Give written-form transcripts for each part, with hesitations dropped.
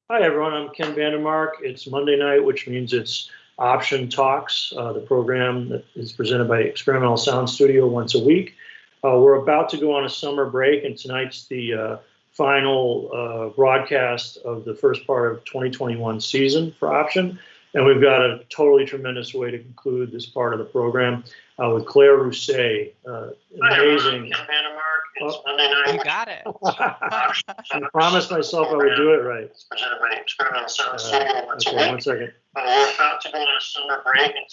Hi, everyone. I'm Ken Vandermark. It's Monday night, which means it's Option Talks, the program that is presented by Experimental Sound Studio once a week. We're about to go on a summer break, and tonight's the final broadcast of the first part of 2021 season for Option. And we've got a totally tremendous way to conclude this part of the program with Claire Rousay. Amazing. Ken Vandermark. It's Monday night. You got it. I promised myself I would do it right. It's presented by Experimental Sound Studio once a Okay, week. 1 second. We're about to go on a summer break, and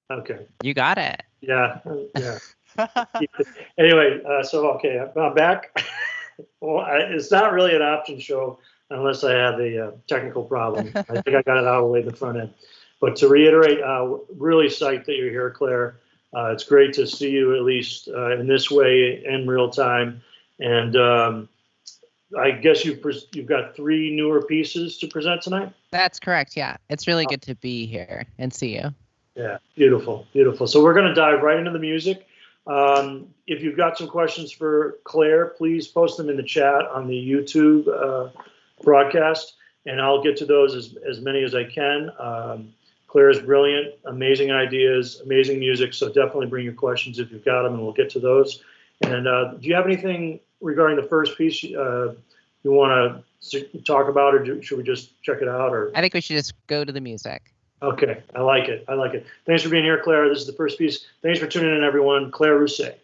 tonight. Okay. You got it. Yeah. Anyway, okay, I'm back. Well, it's not really an option show unless I have a technical problem. I think I got it out of the way in the front end. But to reiterate, really psyched that you're here, Claire. It's great to see you at least in this way in real time. And I guess you've got 3 newer pieces to present tonight? That's correct, yeah. It's really good to be here and see you. Yeah, beautiful, beautiful. So we're going to dive right into the music. If you've got some questions for Claire, please post them in the chat on the YouTube broadcast, and I'll get to those as many as I can. Claire is brilliant, amazing ideas, amazing music, so definitely bring your questions if you've got them, and we'll get to those. And do you have anything regarding the first piece you want to talk about, or should we just check it out? Or I think we should just go to the music. Okay, I like it. I like it. Thanks for being here, Claire. This is the first piece. Thanks for tuning in, everyone. Claire Rousay.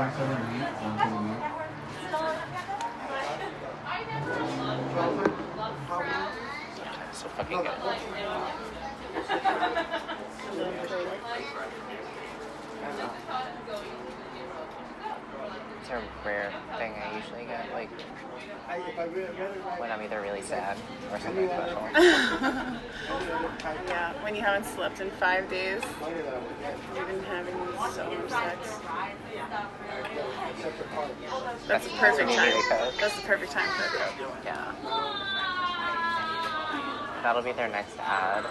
So fucking good. It's a rare thing I usually get, like when I'm either really sad or something special. Yeah, when you haven't slept in 5 days, you've been having so much sex. That's the perfect time. That's the perfect time for a Coke. Yeah. That'll be their next ad.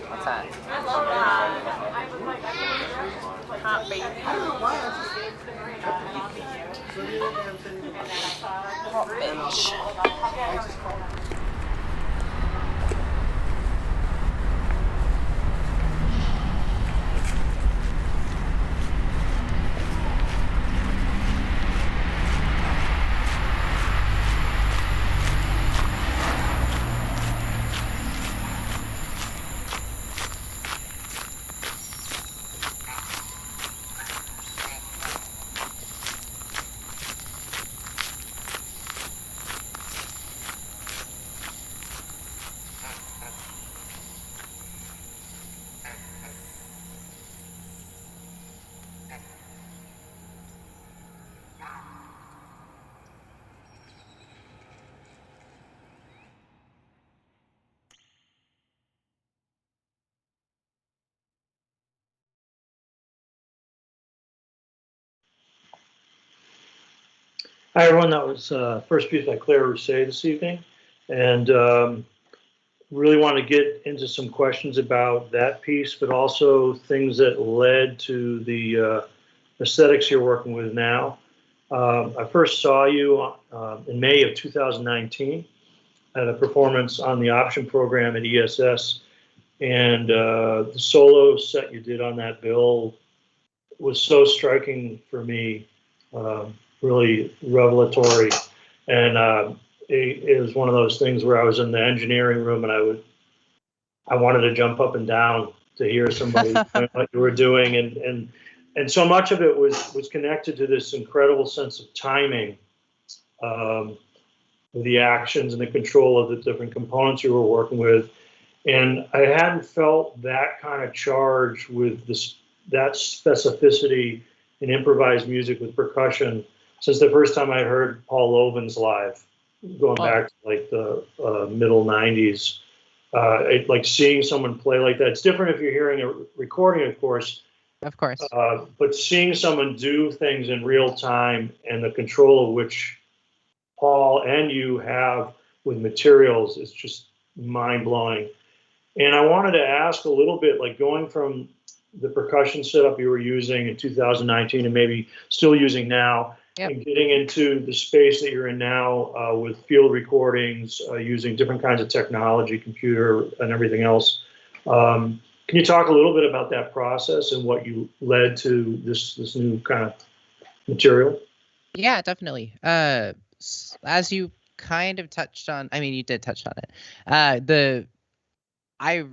What's that? Hot baby. Hot bitch. Hi, everyone. That was first piece by Claire Rousay this evening. And really want to get into some questions about that piece, but also things that led to the aesthetics you're working with now. I first saw you in May of 2019 at a performance on the option program at ESS. And the solo set you did on that bill was so striking for me, really revelatory. And it was one of those things where I was in the engineering room and I wanted to jump up and down to hear somebody doing what you were doing. And so much of it was connected to this incredible sense of timing, the actions and the control of the different components you were working with. And I hadn't felt that kind of charge with that specificity in improvised music with percussion since the first time I heard Paul Lovin's live, going back to like the middle 90s. Like seeing someone play like that. It's different if you're hearing a recording, of course. Of course. But seeing someone do things in real time and the control of which Paul and you have with materials is just mind blowing. And I wanted to ask a little bit, like going from the percussion setup you were using in 2019 and maybe still using now, yep, and getting into the space that you're in now with field recordings, using different kinds of technology, computer and everything else. Can you talk a little bit about that process and what you led to this new kind of material? Yeah, definitely. As you kind of touched on, I mean, you did touch on it. I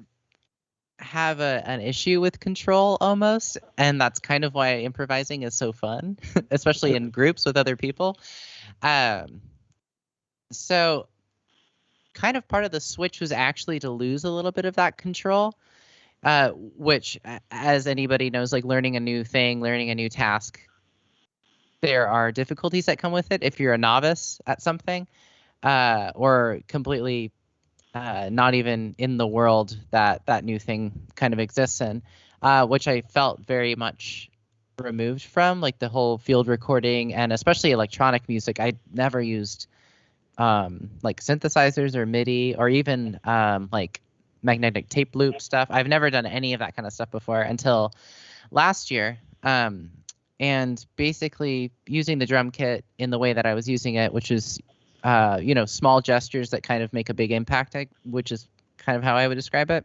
have an issue with control almost, and that's kind of why improvising is so fun, especially in groups with other people. So kind of part of the switch was actually to lose a little bit of that control, which, as anybody knows, like learning a new thing, learning a new task, there are difficulties that come with it if you're a novice at something, or completely not even in the world that new thing kind of exists in, which I felt very much removed from, like the whole field recording and especially electronic music. I never used like synthesizers or MIDI or even like magnetic tape loop stuff. I've never done any of that kind of stuff before until last year. And basically using the drum kit in the way that I was using it, which is small gestures that kind of make a big impact, which is kind of how I would describe it.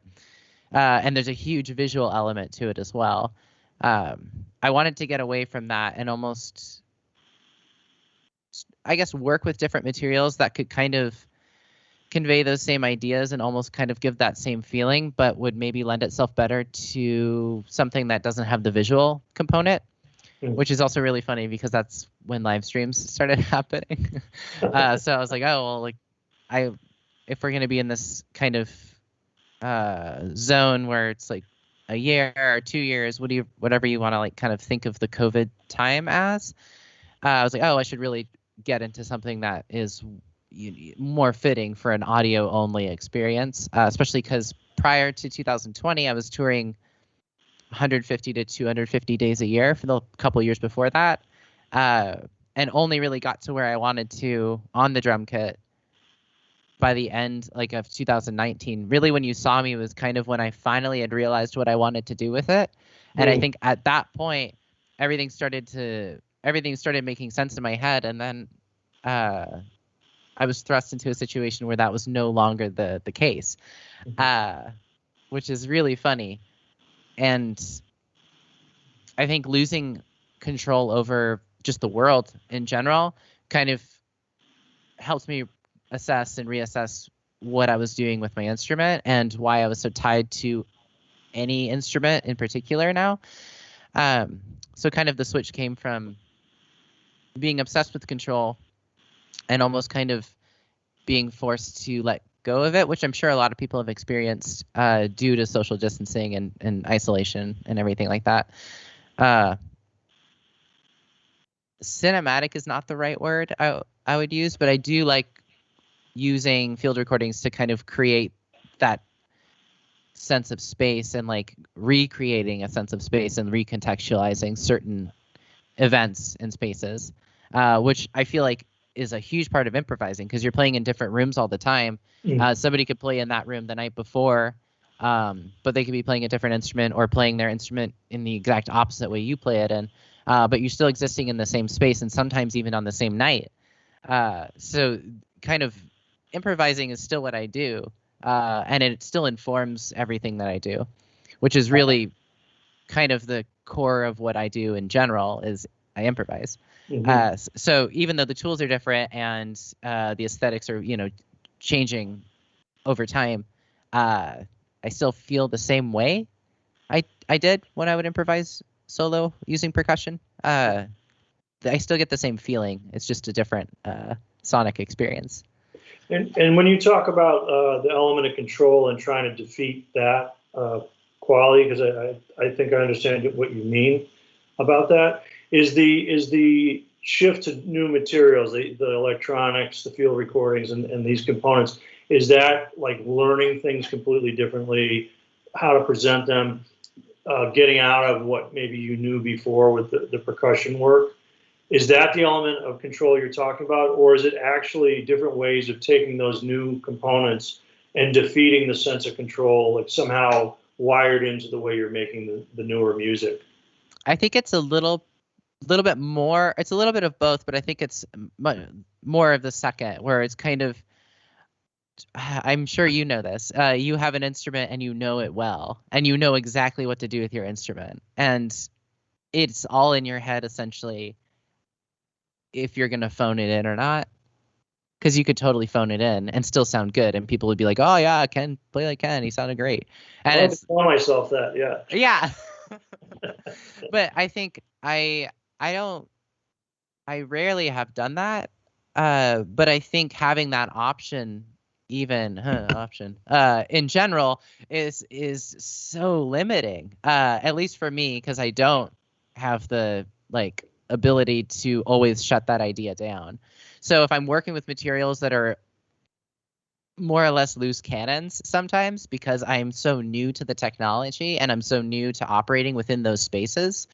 And there's a huge visual element to it as well. I wanted to get away from that and almost, I guess, work with different materials that could kind of convey those same ideas and almost kind of give that same feeling, but would maybe lend itself better to something that doesn't have the visual component, which is also really funny because that's when live streams started happening. So I was like, oh, well, like if we're going to be in this kind of zone where it's like a year or 2 years, whatever you want to like kind of think of the COVID time as, I was like, oh, I should really get into something that is more fitting for an audio only experience, especially because prior to 2020, I was touring 150 to 250 days a year for the couple years before that, and only really got to where I wanted to on the drum kit by the end like of 2019. Really, when you saw me was kind of when I finally had realized what I wanted to do with it. And I think at that point, everything started making sense in my head. And then I was thrust into a situation where that was no longer the case, which is really funny. And I think losing control over just the world in general kind of helps me assess and reassess what I was doing with my instrument and why I was so tied to any instrument in particular now. So kind of the switch came from being obsessed with control and almost kind of being forced to let go of it, which I'm sure a lot of people have experienced due to social distancing and isolation and everything like that. Cinematic is not the right word I would use, but I do like using field recordings to kind of create that sense of space and like recreating a sense of space and recontextualizing certain events and spaces, which I feel like is a huge part of improvising because you're playing in different rooms all the time. Somebody could play in that room the night before, but they could be playing a different instrument or playing their instrument in the exact opposite way you play it in, but you're still existing in the same space and sometimes even on the same night. So kind of improvising is still what I do, and it still informs everything that I do, which is really kind of the core of what I do in general is I improvise. So even though the tools are different and the aesthetics are, changing over time, I still feel the same way I did when I would improvise solo using percussion. I still get the same feeling. It's just a different sonic experience. And when you talk about the element of control and trying to defeat that quality, because I think I understand what you mean about that, is the shift to new materials, the electronics, the field recordings, and these components, is that like learning things completely differently, how to present them, getting out of what maybe you knew before with the percussion work? Is that the element of control you're talking about, or is it actually different ways of taking those new components and defeating the sense of control, like somehow wired into the way you're making the newer music? I think it's a little bit more. It's a little bit of both, but I think it's more of the second, where it's kind of. I'm sure you know this. You have an instrument and you know it well, and you know exactly what to do with your instrument, and it's all in your head essentially. If you're gonna phone it in or not, because you could totally phone it in and still sound good, and people would be like, "Oh yeah, Ken play like Ken. He sounded great." And I would tell myself that, yeah. But I think I rarely have done that. But I think having that option, in general, is so limiting. At least for me, because I don't have the ability to always shut that idea down. So if I'm working with materials that are more or less loose cannons sometimes because I'm so new to the technology and I'm so new to operating within those spaces,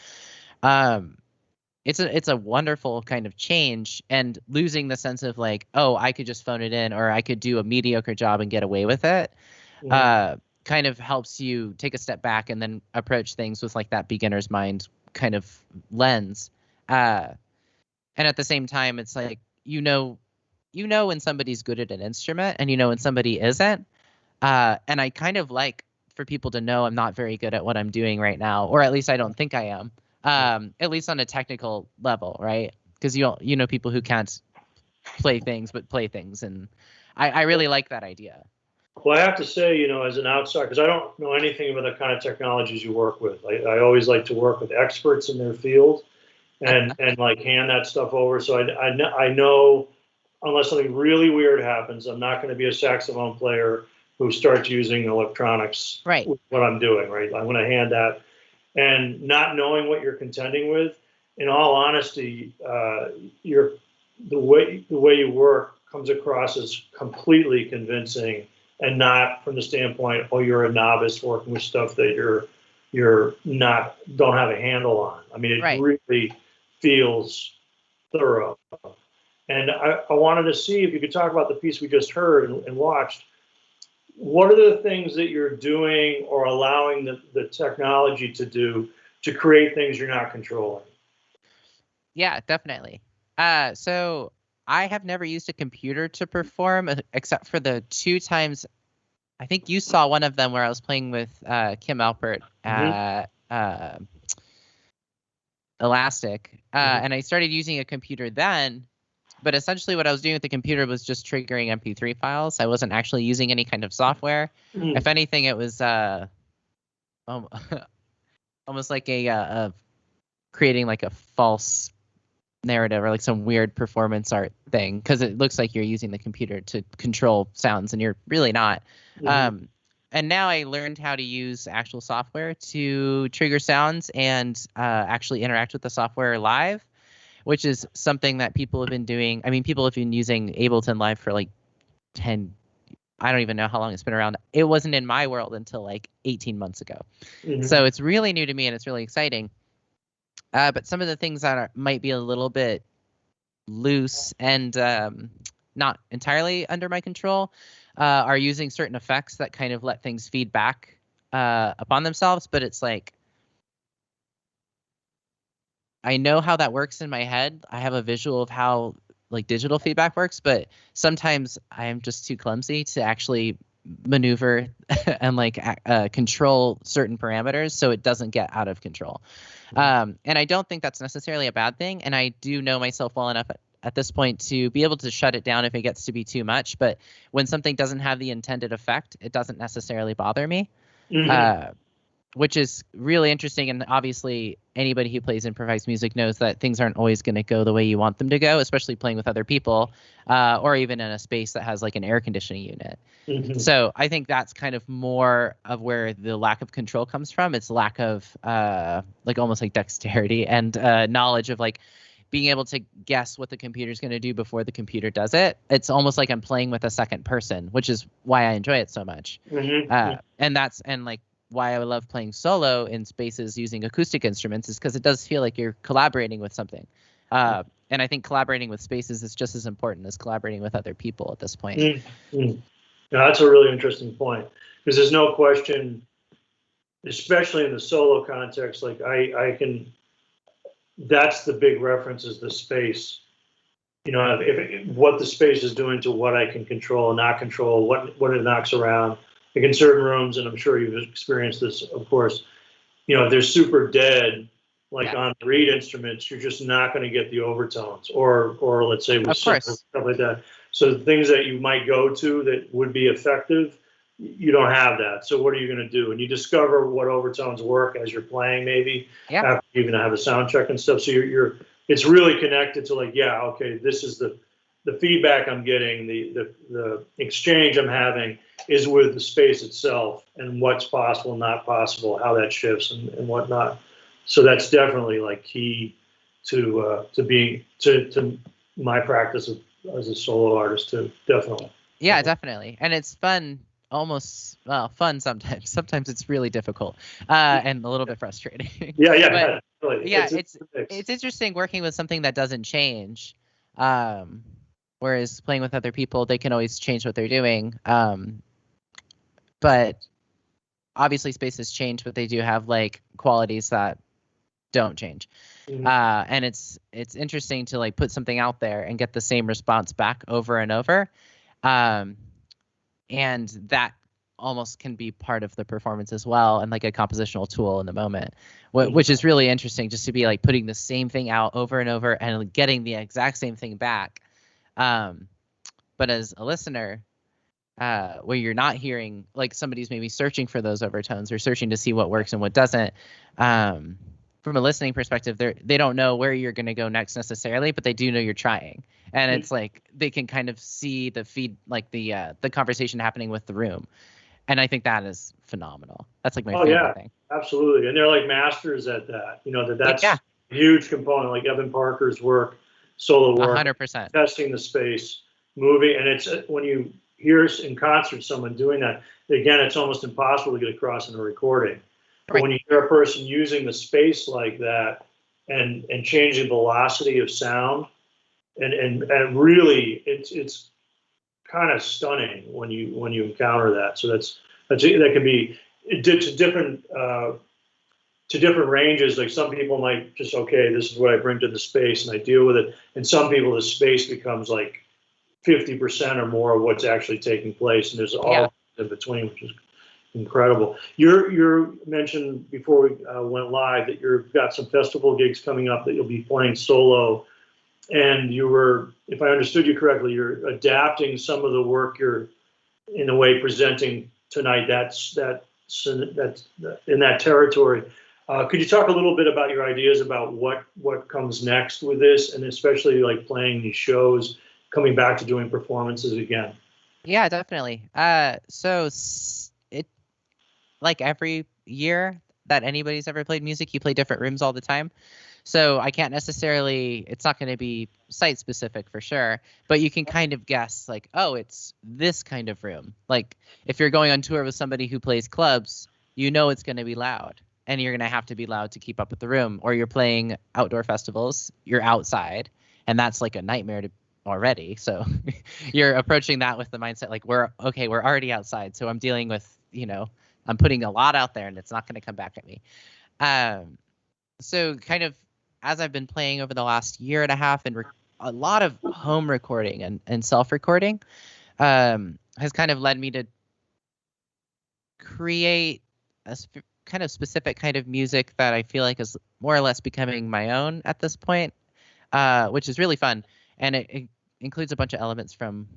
it's a wonderful kind of change, and losing the sense of like, oh, I could just phone it in or I could do a mediocre job and get away with it. Kind of helps you take a step back and then approach things with like that beginner's mind kind of lens. And at the same time, it's like, when somebody's good at an instrument and when somebody isn't. And I kind of like for people to know I'm not very good at what I'm doing right now, or at least I don't think I am, at least on a technical level, right? Because you know people who can't play things, but play things. And I really like that idea. Well, I have to say, as an outsider, because I don't know anything about the kind of technologies you work with. I always like to work with experts in their field and like hand that stuff over. So I know unless something really weird happens, I'm not going to be a saxophone player who starts using electronics Right. with what I'm doing, right? I'm going to hand that. And not knowing what you're contending with, in all honesty, the way you work comes across as completely convincing, and not from the standpoint, oh, you're a novice working with stuff that you're not don't have a handle on. I mean, it Right. really feels thorough. And I wanted to see if you could talk about the piece we just heard and watched. What are the things that you're doing or allowing the technology to do to create things you're not controlling? Yeah, definitely. So I have never used a computer to perform except for the 2 times. I think you saw one of them where I was playing with Kim Alpert at Elastic, and I started using a computer then. But essentially what I was doing with the computer was just triggering MP3 files. I wasn't actually using any kind of software. If anything, it was almost like a creating like a false narrative or like some weird performance art thing, because it looks like you're using the computer to control sounds and you're really not. And now I learned how to use actual software to trigger sounds and actually interact with the software live, which is something that people have been doing. I mean, people have been using Ableton Live for like 10, I don't even know how long it's been around. It wasn't in my world until like 18 months ago. So it's really new to me and it's really exciting. But some of the things that might be a little bit loose and not entirely under my control are using certain effects that kind of let things feed back upon themselves. But it's like, I know how that works in my head. I have a visual of how like digital feedback works, but sometimes I am just too clumsy to actually maneuver and like control certain parameters so it doesn't get out of control. And I don't think that's necessarily a bad thing. And I do know myself well enough at this point to be able to shut it down if it gets to be too much. But when something doesn't have the intended effect, it doesn't necessarily bother me. Which is really interesting. And obviously anybody who plays improvised music knows that things aren't always going to go the way you want them to go, especially playing with other people or even in a space that has like an air conditioning unit. So I think that's kind of more of where the lack of control comes from. It's lack of like almost like dexterity and knowledge of like being able to guess what the computer's going to do before the computer does it. It's almost like I'm playing with a second person, which is why I enjoy it so much. And like why I love playing solo in spaces using acoustic instruments is because it does feel like you're collaborating with something. And I think collaborating with spaces is just as important as collaborating with other people at this point. Yeah, that's a really interesting point, because there's no question, especially in the solo context, like I can, that's the big reference is the space. If what the space is doing to what I can control and not control, what it knocks around. Like in certain rooms, and I'm sure you've experienced this, of course, if they're super dead, like on reed instruments, you're just not going to get the overtones, or let's say with stuff like that. So the things that you might go to that would be effective, you don't have that. So what are you going to do? And you discover what overtones work as you're playing, maybe after you're going to have a sound check and stuff. So it's really connected to like, okay, this is the feedback I'm getting, the exchange I'm having is with the space itself and what's possible, not possible, how that shifts and whatnot. So that's definitely like key to my practice as a solo artist too. Definitely. Yeah, definitely. And it's fun, fun sometimes. Sometimes it's really difficult and a little bit frustrating. But, really. It's interesting working with something that doesn't change. Whereas playing with other people, they can always change what they're doing. But obviously spaces change, but they do have like qualities that don't change. And it's interesting to like put something out there and get the same response back over and over. And that almost can be part of the performance as well, and like a compositional tool in the moment, which is really interesting, just to be like putting the same thing out over and over and getting the exact same thing back. But as a listener, where you're not hearing, like somebody's maybe searching for those overtones or searching to see what works and what doesn't. From a listening perspective, they don't know where you're going to go next necessarily, but they do know you're trying. And it's like they can kind of see the feed, like the conversation happening with the room. And I think that is phenomenal. That's like my favorite thing. Absolutely. And they're like masters at that. You know, that's Yeah. a huge component, like Evan Parker's work, solo work, 100%. testing the space, moving. And it's when you hear in concert someone doing that, again, it's almost impossible to get across in a recording. But when you hear a person using the space like that and changing velocity of sound, and really it's kind of stunning when you encounter that. So that can be to different ranges. Like some people might just, okay, this is what I bring to the space and I deal with it. And some people, the space becomes like 50% or more of what's actually taking place. And there's all in between, which is incredible. You mentioned before we went live that you've got some festival gigs coming up that you'll be playing solo. And you were, if I understood you correctly, you're adapting some of the work you're, in a way, presenting tonight. That's in that territory. Could you talk a little bit about your ideas about what comes next with this, and especially like playing these shows, coming back to doing performances again? Yeah, definitely. So it, like every year that anybody's ever played music, you play different rooms all the time. So I can't necessarily, it's not going to be site specific for sure, but you can kind of guess like, oh, it's this kind of room. Like if you're going on tour with somebody who plays clubs, you know it's going to be loud and you're going to have to be loud to keep up with the room. Or you're playing outdoor festivals, you're outside, and that's like a nightmare already. So you're approaching that with the mindset like, we're already outside. So I'm dealing with, I'm putting a lot out there and it's not going to come back at me. So kind of as I've been playing over the last year and a half and a lot of home recording and self-recording has kind of led me to create a kind of specific kind of music that I feel like is more or less becoming my own at this point, which is really fun. And it includes a bunch of elements from,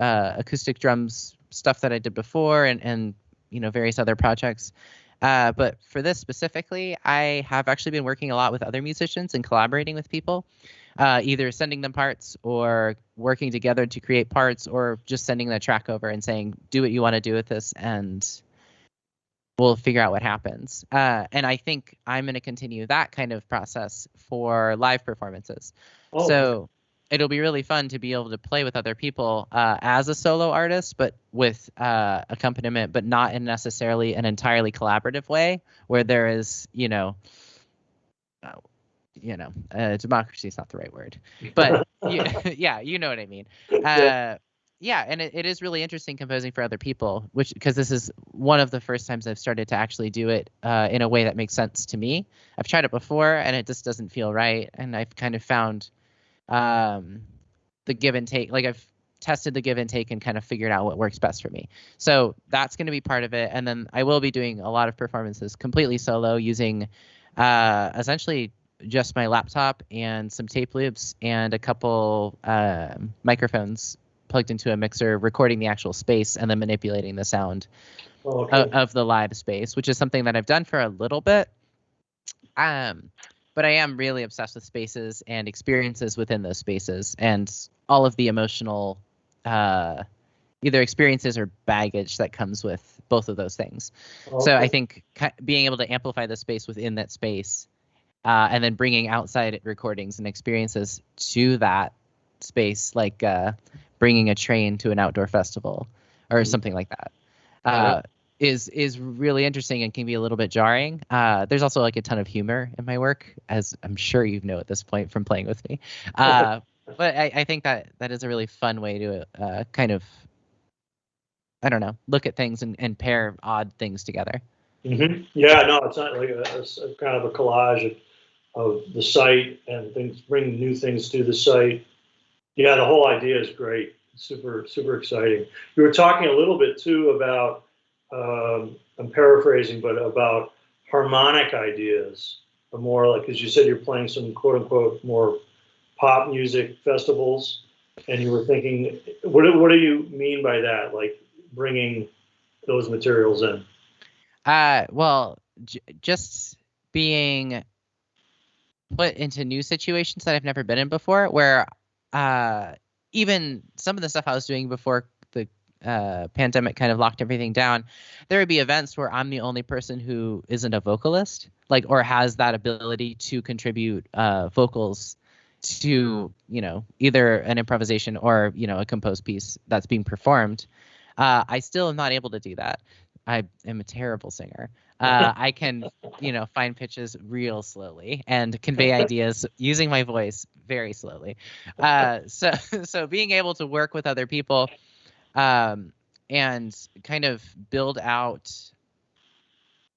acoustic drums, stuff that I did before and various other projects. But for this specifically, I have actually been working a lot with other musicians and collaborating with people, either sending them parts or working together to create parts or just sending the track over and saying, do what you want to do with this and we'll figure out what happens. And I think I'm going to continue that kind of process for live performances. Oh. So it'll be really fun to be able to play with other people as a solo artist, but with accompaniment, but not in necessarily an entirely collaborative way where there is, democracy is not the right word, but yeah, you know what I mean. Yeah, and it is really interesting composing for other people, because this is one of the first times I've started to actually do it in a way that makes sense to me. I've tried it before and it just doesn't feel right, and I've kind of found the give and take, like I've tested the give and take and kind of figured out what works best for me. So that's going to be part of it. And then I will be doing a lot of performances completely solo using essentially just my laptop and some tape loops and a couple microphones plugged into a mixer, recording the actual space and then manipulating the sound of the live space, which is something that I've done for a little bit. But I am really obsessed with spaces and experiences within those spaces and all of the emotional either experiences or baggage that comes with both of those things. So I think being able to amplify the space within that space and then bringing outside recordings and experiences to that space, like bringing a train to an outdoor festival or something like that. Is really interesting and can be a little bit jarring. There's also like a ton of humor in my work, as I'm sure you know at this point from playing with me. But I think that is a really fun way to kind of, I don't know, look at things and pair odd things together. Mm-hmm. Yeah, no, it's not like a kind of a collage of the site and things, bringing new things to the site. Yeah, the whole idea is great. Super, super exciting. You were talking a little bit too about, I'm paraphrasing, but about harmonic ideas, or more like, as you said, you're playing some quote unquote more pop music festivals. and you were thinking, what do you mean by that? Like bringing those materials in? Well, just being put into new situations that I've never been in before, where uh, even some of the stuff I was doing before the pandemic kind of locked everything down, there would be events where I'm the only person who isn't a vocalist, like, or has that ability to contribute vocals to, either an improvisation or, a composed piece that's being performed. I still am not able to do that. I am a terrible singer. I can, find pitches real slowly and convey ideas using my voice very slowly. So so being able to work with other people, and kind of build out,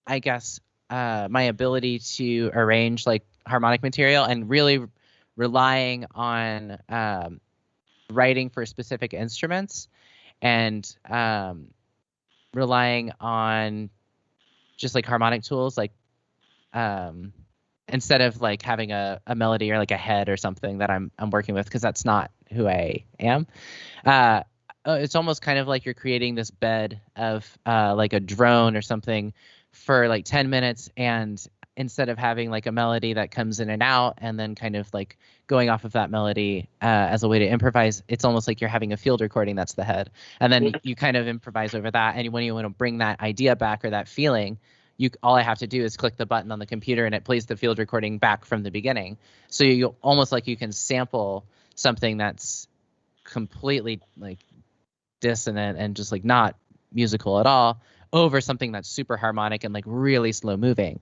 I guess, my ability to arrange like harmonic material and really relying on writing for specific instruments and relying on just like harmonic tools, like instead of like having a melody or like a head or something that I'm working with, because that's not who I am. It's almost kind of like you're creating this bed of like a drone or something for like 10 minutes, and instead of having like a melody that comes in and out and then kind of like going off of that melody as a way to improvise, it's almost like you're having a field recording that's the head, and then you kind of improvise over that. And when you want to bring that idea back or that feeling, all I have to do is click the button on the computer and it plays the field recording back from the beginning. So you almost like you can sample something that's completely like dissonant and just like not musical at all over something that's super harmonic and like really slow moving.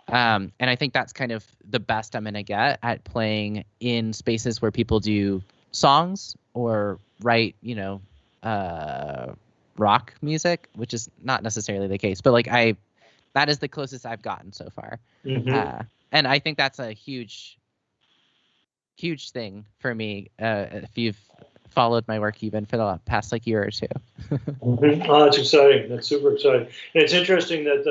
And I think that's kind of the best I'm gonna get at playing in spaces where people do songs or write, rock music, which is not necessarily the case, but like that is the closest I've gotten so far. Mm-hmm. And I think that's a huge huge thing for me, if you've followed my work even for the past like year or two. Mm-hmm. Oh, that's exciting. That's super exciting. And it's interesting that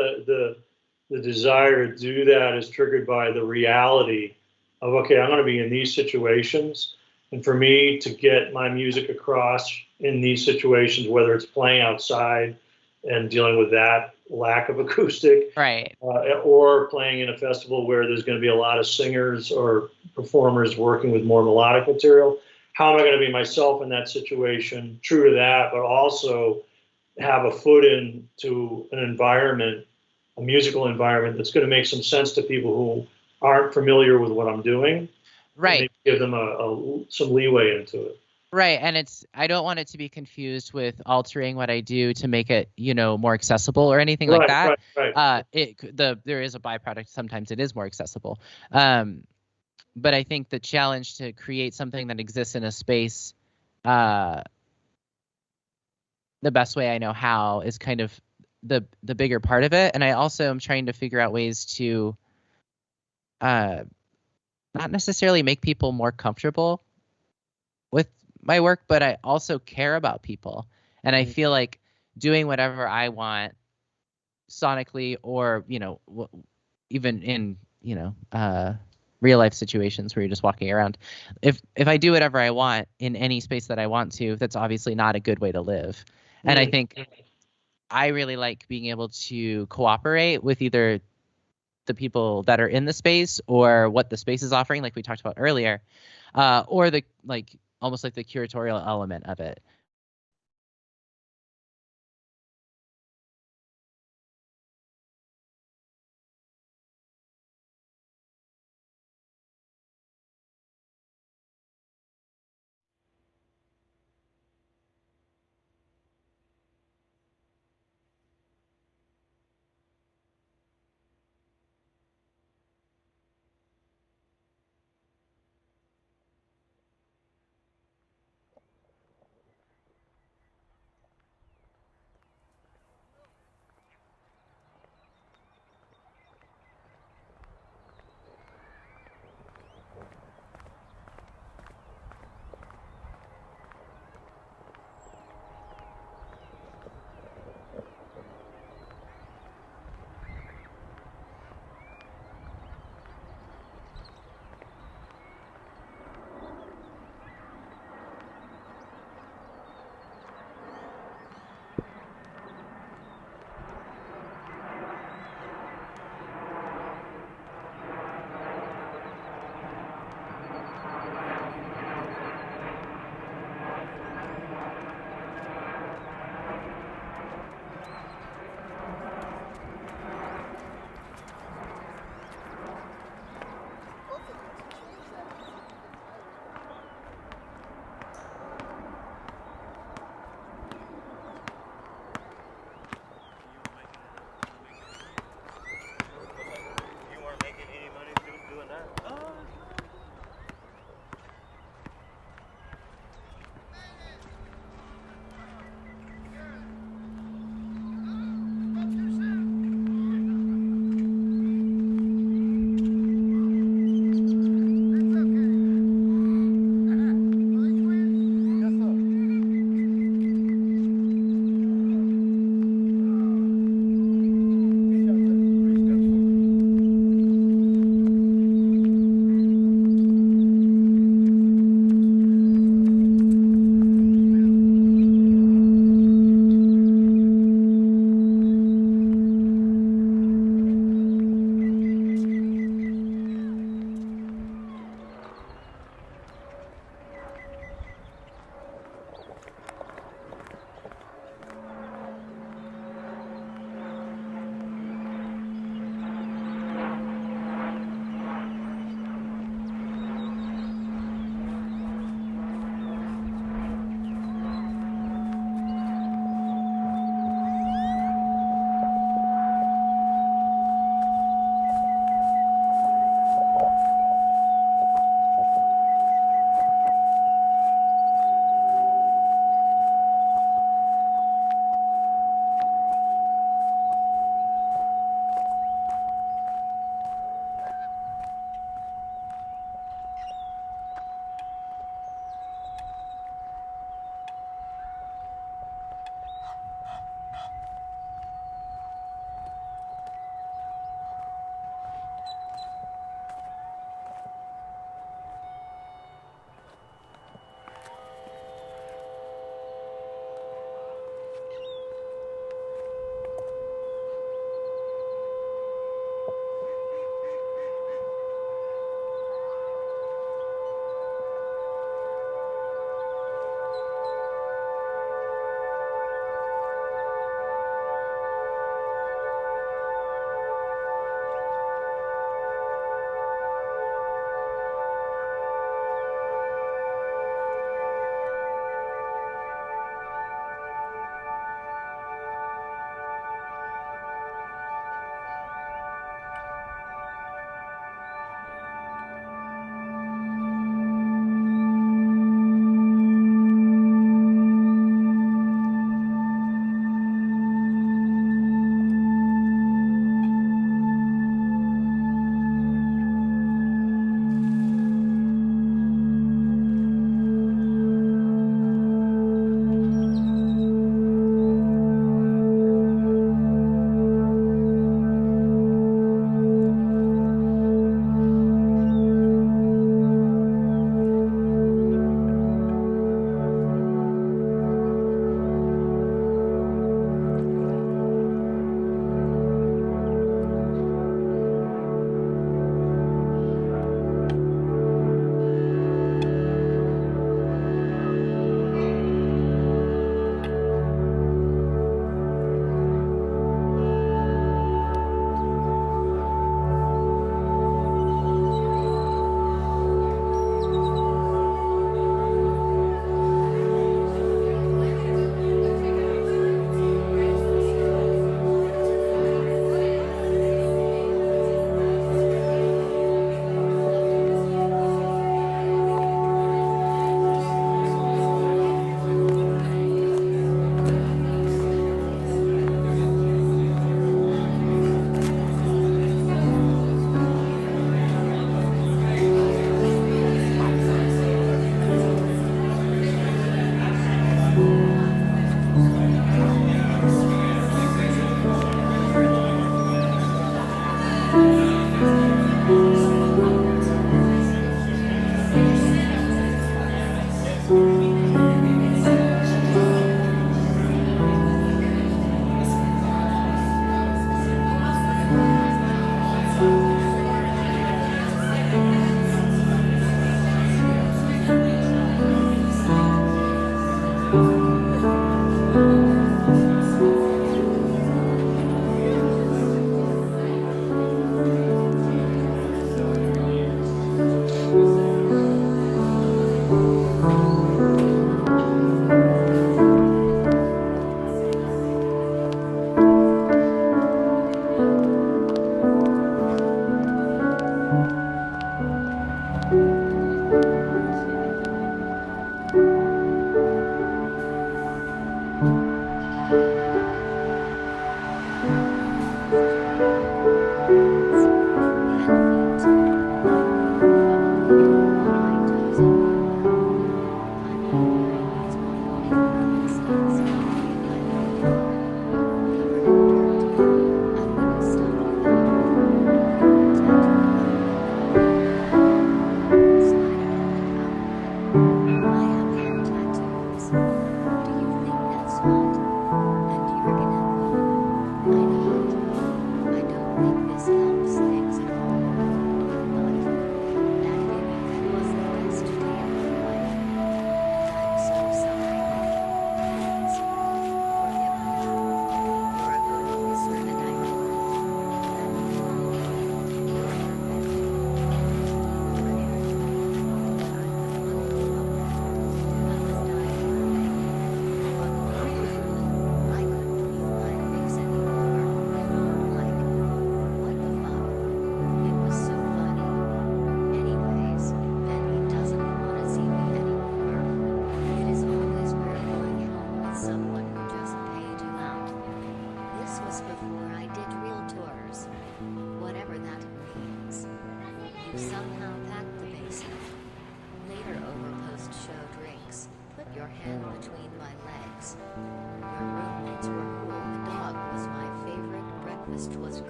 the desire to do that is triggered by the reality of, okay, I'm going to be in these situations, and for me to get my music across in these situations, whether it's playing outside and dealing with that lack of acoustic, Right. or playing in a festival where there's going to be a lot of singers or performers working with more melodic material. How am I going to be myself in that situation? True to that, but also have a foot into an environment, a musical environment that's going to make some sense to people who aren't familiar with what I'm doing. Right. Maybe give them some leeway into it. Right. And I don't want it to be confused with altering what I do to make it, more accessible or anything like that. Right. There is a byproduct. Sometimes it is more accessible. But I think the challenge to create something that exists in a space, the best way I know how is kind of the bigger part of it. And I also am trying to figure out ways to not necessarily make people more comfortable with my work, but I also care about people. And I feel like doing whatever I want sonically, or, even in, real life situations where you're just walking around. If I do whatever I want in any space that I want to, that's obviously not a good way to live. And I think I really like being able to cooperate with either the people that are in the space or what the space is offering, like we talked about earlier, or the like almost like the curatorial element of it.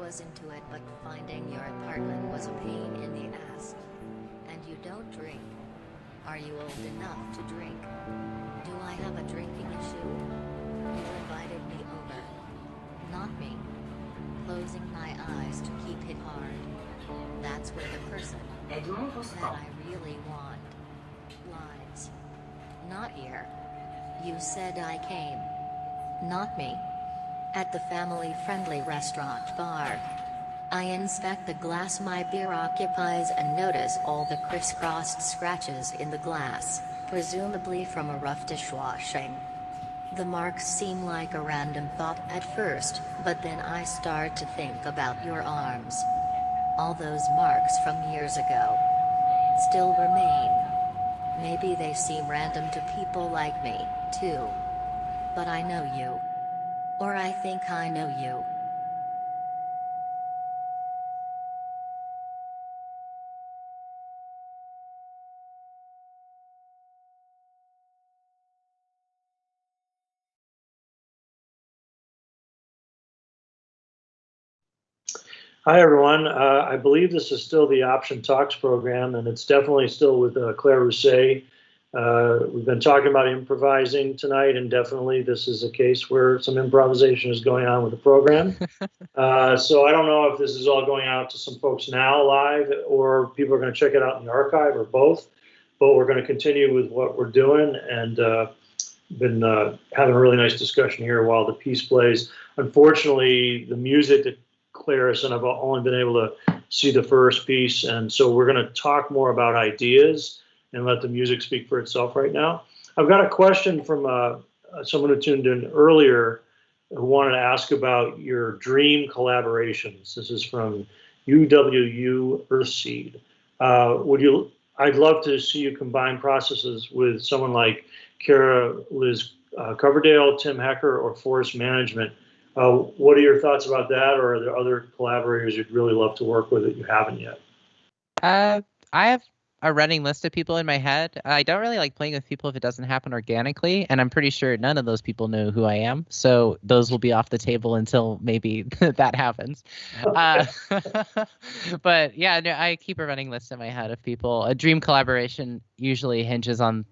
Into it, but finding your apartment was a pain in the ass. And you don't drink. Are you old enough to drink? Do I have a drinking issue? You invited me over. Not me. Closing my eyes to keep it hard. That's where the person that I really want lies. Not here. You said I came. Not me. At the family-friendly restaurant bar. I inspect the glass my beer occupies and notice all the crisscrossed scratches in the glass, presumably from a rough dishwashing. The marks seem like a random thought at first, but then I start to think about your arms. All those marks from years ago still remain. Maybe they seem random to people like me, too. But I know you. Or I think I know you. Hi, everyone. I believe this is still the Option Talks program, and it's definitely still with Claire Rousay. We've been talking about improvising tonight, and definitely this is a case where some improvisation is going on with the program. So I don't know if this is all going out to some folks now live, or people are going to check it out in the archive, or both. But we're going to continue with what we're doing, and been having a really nice discussion here while the piece plays. Unfortunately, the music that Claris and I've only been able to see the first piece, and so we're going to talk more about ideas and let the music speak for itself right now. I've got a question from someone who tuned in earlier who wanted to ask about your dream collaborations. This is from UWU Earthseed. I'd love to see you combine processes with someone like Kara Liz Coverdale, Tim Hecker, or Forest Management. What are your thoughts about that, or are there other collaborators you'd really love to work with that you haven't yet? I a running list of people in my head. I don't really like playing with people if it doesn't happen organically, and I'm pretty sure none of those people know who I am. So those will be off the table until maybe that happens. But yeah, no, I keep a running list in my head of people. A dream collaboration usually hinges on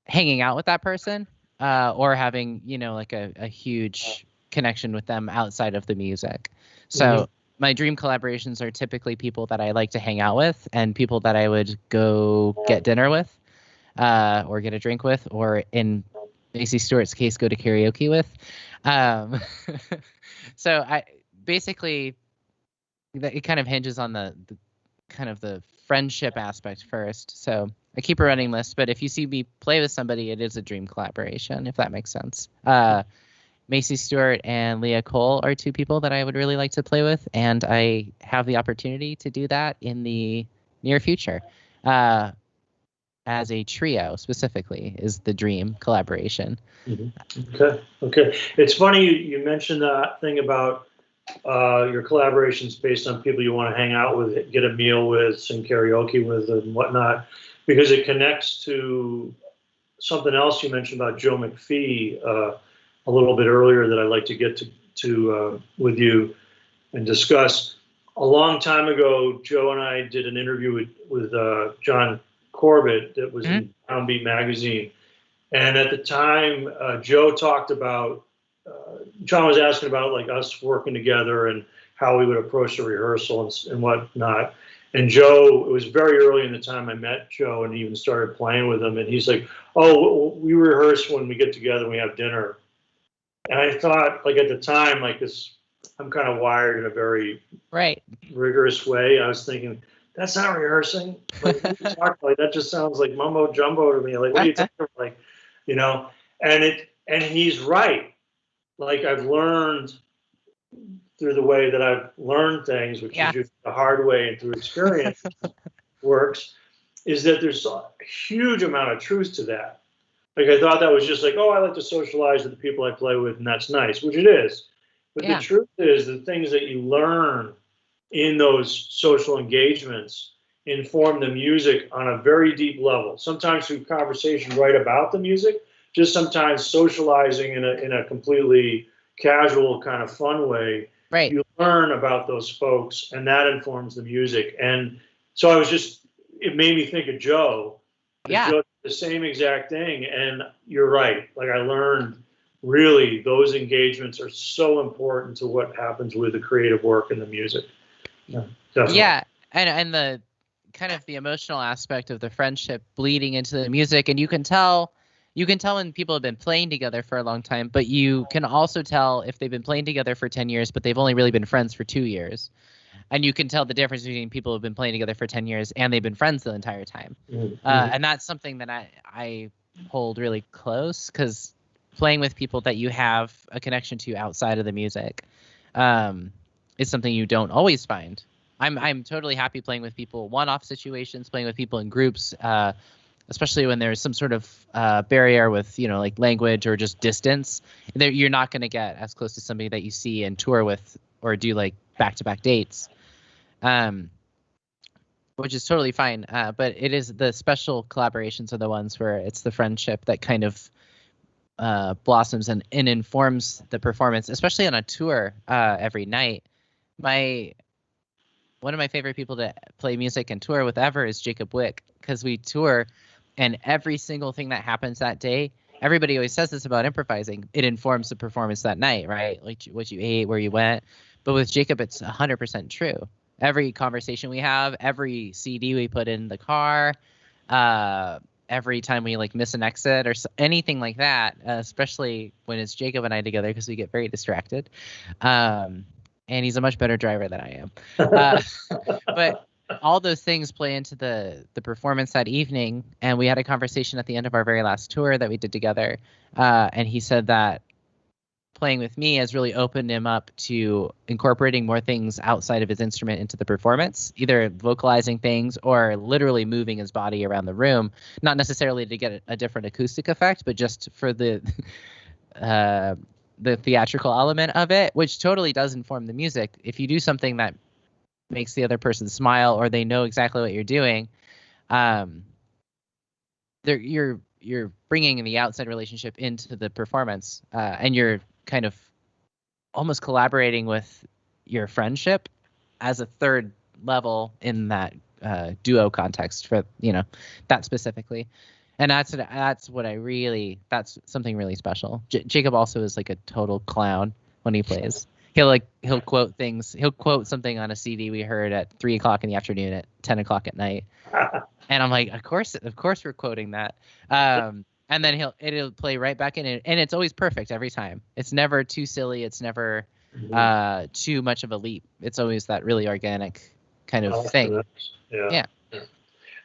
hanging out with that person, or having, like a huge connection with them outside of the music. So my dream collaborations are typically people that I like to hang out with and people that I would go get dinner with, or get a drink with, or in Macy Stewart's case, go to karaoke with. So I basically, it kind of hinges on the kind of the friendship aspect first. So I keep a running list, but if you see me play with somebody, it is a dream collaboration, if that makes sense. Macy Stewart and Leah Cole are two people that I would really like to play with, and I have the opportunity to do that in the near future. As a trio, specifically, is the dream collaboration. Okay. It's funny you mentioned that thing about your collaborations based on people you want to hang out with, get a meal with, sing karaoke with, and whatnot, because it connects to something else you mentioned about Joe McPhee a little bit earlier that I'd like to get to with you and discuss. A long time ago, Joe and I did an interview with John Corbett that was in Downbeat magazine, and at the time, Joe talked about. John was asking about like us working together and how we would approach the rehearsal and whatnot. And Joe, it was very early in the time I met Joe and even started playing with him. And he's like, "Oh, we rehearse when we get together and we have dinner." And I thought, like at the time, like this, I'm kind of wired in a very rigorous way. I was thinking, that's not rehearsing. Like, that just sounds like mumbo jumbo to me. Like, what are you talking about? Like, and he's right. Like I've learned through the way that I've learned things, which is usually the hard way and through experience works, is that there's a huge amount of truth to that. Like I thought that was just like, oh, I like to socialize with the people I play with, and that's nice, which it is. But the truth is the things that you learn in those social engagements inform the music on a very deep level. Sometimes through conversation right about the music, just sometimes socializing in a completely casual kind of fun way. Right. You learn about those folks, and that informs the music. And so it made me think of Joe. Yeah. Joe did the same exact thing. And you're right. Like I learned really those engagements are so important to what happens with the creative work and the music. Yeah. Definitely. Yeah. And the kind of the emotional aspect of the friendship bleeding into the music. And you can tell when people have been playing together for a long time, but you can also tell if they've been playing together for 10 years, but they've only really been friends for 2 years. And you can tell the difference between people who have been playing together for 10 years and they've been friends the entire time. And that's something that I hold really close, because playing with people that you have a connection to outside of the music is something you don't always find. I'm totally happy playing with people, one-off situations, playing with people in groups, especially when there's some sort of barrier with, like language or just distance. You're not going to get as close to somebody that you see and tour with or do like back-to-back dates, which is totally fine. But it is the special collaborations are the ones where it's the friendship that kind of blossoms and informs the performance, especially on a tour every night. One of my favorite people to play music and tour with ever is Jacob Wick, because we tour. And every single thing that happens that day, everybody always says this about improvising. It informs the performance that night, right? Like what you ate, where you went. But with Jacob, it's 100% true. Every conversation we have, every CD we put in the car, every time we like miss an exit or anything like that, especially when it's Jacob and I together, because we get very distracted. And he's a much better driver than I am. But all those things play into the performance that evening. And we had a conversation at the end of our very last tour that we did together. And he said that playing with me has really opened him up to incorporating more things outside of his instrument into the performance, either vocalizing things or literally moving his body around the room, not necessarily to get a different acoustic effect, but just for the theatrical element of it, which totally does inform the music. If you do something that makes the other person smile, or they know exactly what you're doing, you're bringing the outside relationship into the performance, and you're kind of almost collaborating with your friendship as a third level in that duo context for that specifically. And that's something really special. Jacob also is like a total clown when he plays. He'll quote things. He'll quote something on a CD we heard at 3:00 in the afternoon, at 10:00 at night, and I'm like, of course we're quoting that. And then it'll play right back in, and it's always perfect every time. It's never too silly. It's never too much of a leap. It's always that really organic kind of thing. Yeah.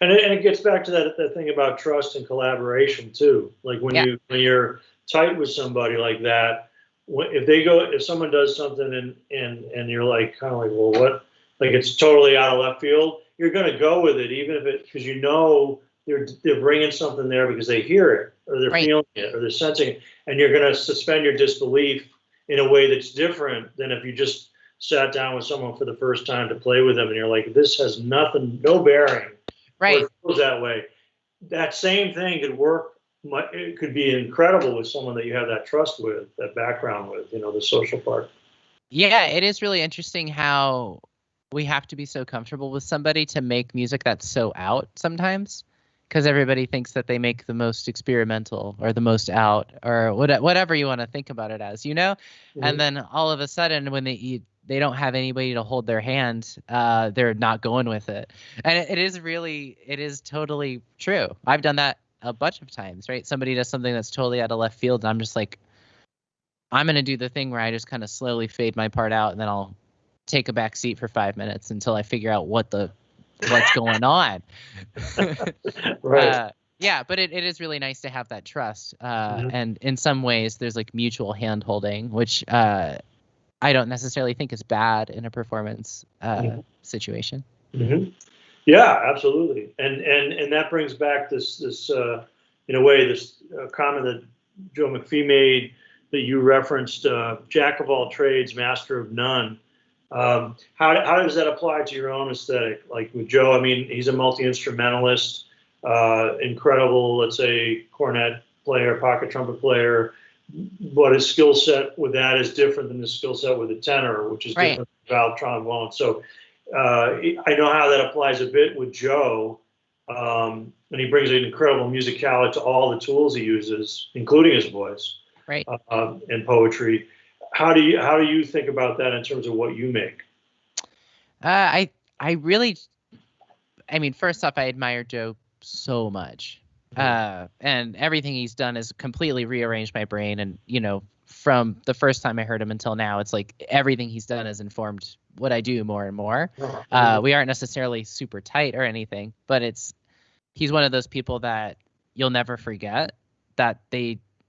And it gets back to that thing about trust and collaboration too. Like when you're tight with somebody like that, if someone does something and you're like kind of like, well, what? Like it's totally out of left field. You're going to go with it, even if because they're bringing something there because they hear it or they're feeling it or they're sensing it, and you're going to suspend your disbelief in a way that's different than if you just sat down with someone for the first time to play with them and you're like, this has no bearing. Right. Or it feels that way. That same thing could work. It could be incredible with someone that you have that trust with, that background with, the social part. Yeah, it is really interesting how we have to be so comfortable with somebody to make music that's so out sometimes, because everybody thinks that they make the most experimental or the most out or whatever you want to think about it as, Mm-hmm. And then all of a sudden when they don't have anybody to hold their hand, they're not going with it. And it is totally true. I've done that a bunch of times, right? Somebody does something that's totally out of left field, and I'm just like, I'm going to do the thing where I just kind of slowly fade my part out, and then I'll take a back seat for 5 minutes until I figure out what's going on. Right. Yeah, but it is really nice to have that trust. And in some ways there's like mutual hand holding, which I don't necessarily think is bad in a performance situation. Mm-hmm. Yeah, absolutely. And that brings back this in a way, this comment that Joe McPhee made that you referenced, jack of all trades, master of none. How does that apply to your own aesthetic? Like with Joe, I mean, he's a multi-instrumentalist, incredible, let's say, cornet player, pocket trumpet player, but his skill set with that is different than his skill set with a tenor, which is different than valve trombone. So I know how that applies a bit with Joe, and he brings an incredible musicality to all the tools he uses, including his voice, and poetry. How do you think about that in terms of what you make? I mean, first off, I admire Joe so much, and everything he's done has completely rearranged my brain. And from the first time I heard him until now, it's like everything he's done has informed what I do more and more. We aren't necessarily super tight or anything, but he's one of those people that you'll never forget.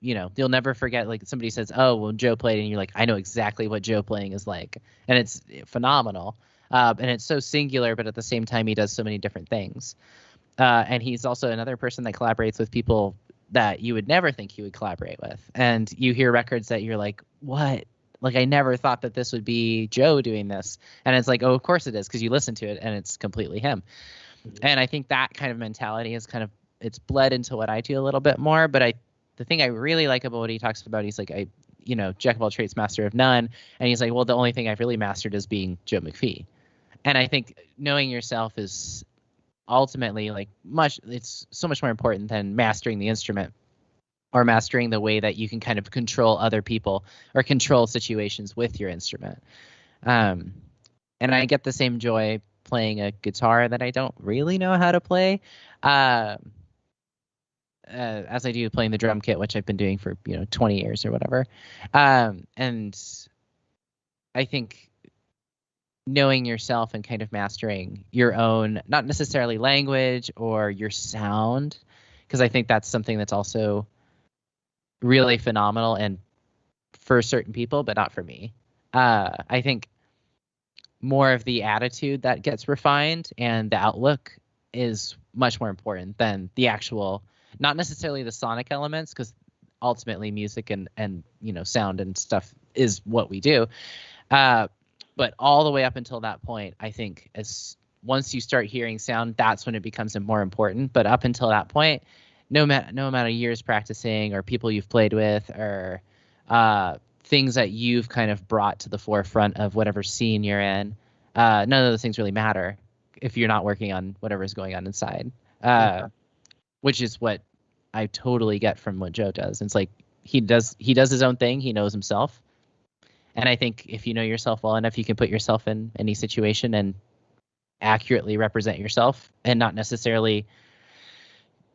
You'll never forget, like somebody says, oh, well, Joe played, and you're like, I know exactly what Joe playing is like. And it's phenomenal. And it's so singular, but at the same time, he does so many different things. And he's also another person that collaborates with people that you would never think he would collaborate with. And you hear records that you're like, what? Like, I never thought that this would be Joe doing this. And it's like, oh, of course it is, because you listen to it and it's completely him. And I think that kind of mentality is it's bled into what I do a little bit more. But the thing I really like about what he talks about, he's like, jack of all trades, master of none. And he's like, well, the only thing I've really mastered is being Joe McPhee. And I think knowing yourself is ultimately it's so much more important than mastering the instrument or mastering the way that you can kind of control other people or control situations with your instrument. And I get the same joy playing a guitar that I don't really know how to play, as I do playing the drum kit, which I've been doing for 20 years or whatever. And I think knowing yourself and kind of mastering your own, not necessarily language or your sound, because I think that's something that's also really phenomenal and for certain people, but not for me. I think more of the attitude that gets refined and the outlook is much more important than the actual, not necessarily the sonic elements, because ultimately music and sound and stuff is what we do. But But all the way up until that point, I think once you start hearing sound, that's when it becomes more important. But up until that point, no amount of years practicing or people you've played with or things that you've kind of brought to the forefront of whatever scene you're in, none of those things really matter if you're not working on whatever's going on inside, which is what I totally get from what Joe does. It's like he does his own thing. He knows himself. And I think if you know yourself well enough, you can put yourself in any situation and accurately represent yourself and not necessarily,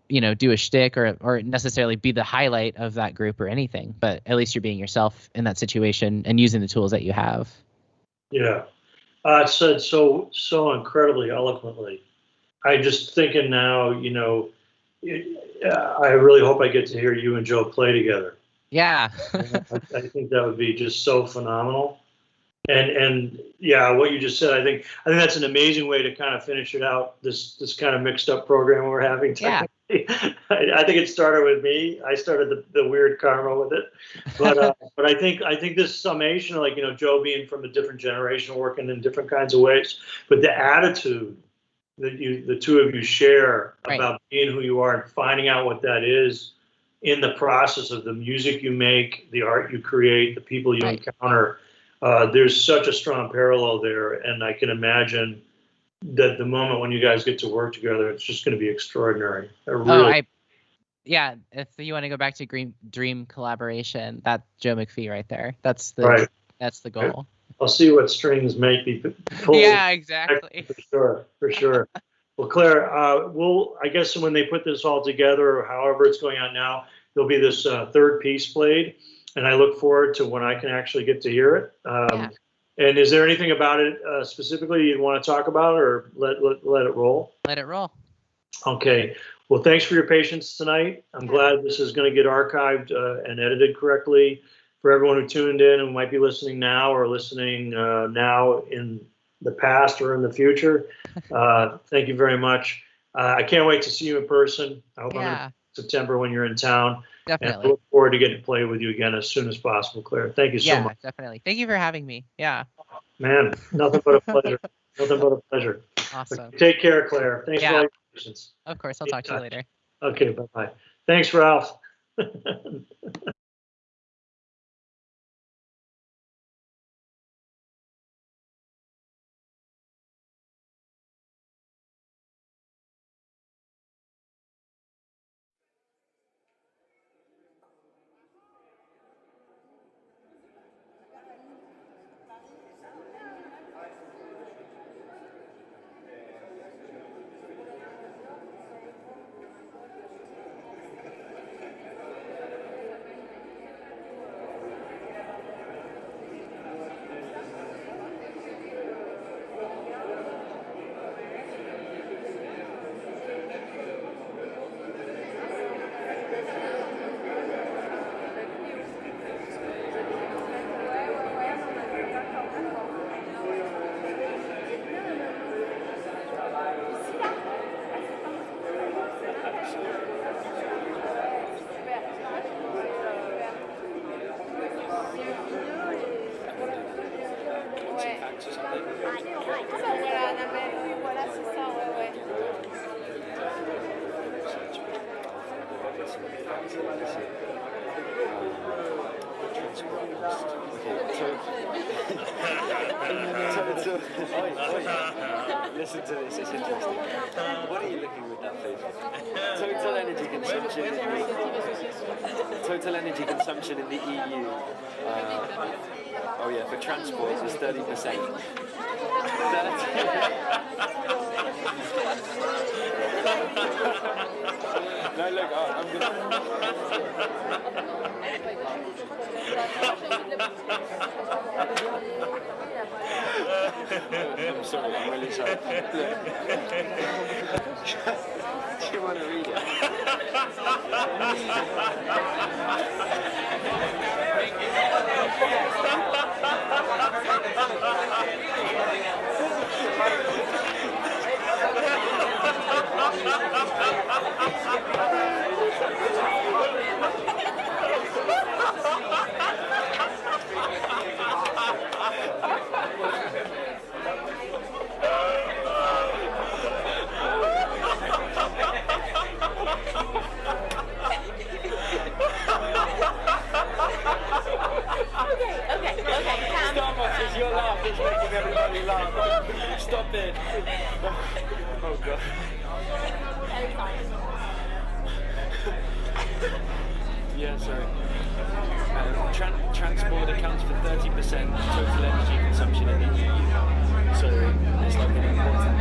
do a shtick or necessarily be the highlight of that group or anything. But at least you're being yourself in that situation and using the tools that you have. Yeah. It's said so incredibly eloquently. I'm just thinking now, I really hope I get to hear you and Joe play together. Yeah. I think that would be just so phenomenal. And yeah, what you just said, I think that's an amazing way to kind of finish it out. This kind of mixed up program we're having. Yeah. I think it started with me. I started the weird karma with it, but I think this summation, like Joe being from a different generation, working in different kinds of ways, but the attitude that the two of you share about being who you are and finding out what that is in the process of the music you make, the art you create, the people you encounter. There's such a strong parallel there, and I can imagine that the moment when you guys get to work together, it's just going to be extraordinary. If you want to go back to dream collaboration, that's Joe McPhee right there. That's the goal. I'll see what strings make me pull. Yeah, exactly. For sure. Well, Claire, I guess when they put this all together, or however it's going on now, there'll be this third piece played. And I look forward to when I can actually get to hear it. And is there anything about it specifically you'd want to talk about, or let it roll? Let it roll. Okay. Well, thanks for your patience tonight. I'm glad this is going to get archived and edited correctly. For everyone who tuned in and might be listening now or listening now in the past or in the future, thank you very much. I can't wait to see you in person. I hope I'm in September when you're in town. Definitely. And I look forward to getting to play with you again as soon as possible, Claire. Thank you so much. Yeah, definitely. Thank you for having me. Yeah. Man, nothing but a pleasure. Nothing but a pleasure. Awesome. Take care, Claire. Thanks for all your patience. Of course. I'll talk to you later. Okay, bye-bye. Thanks, Ralph. Listen to this, it's interesting. What are you looking with that face? Total energy consumption. Total energy consumption in the EU. For transport is 30%. No, look, I'm I'm sorry, I'm really sorry. Do you want to read it? sorry. Transport accounts for 30% of total energy consumption in the EU. So it's like an important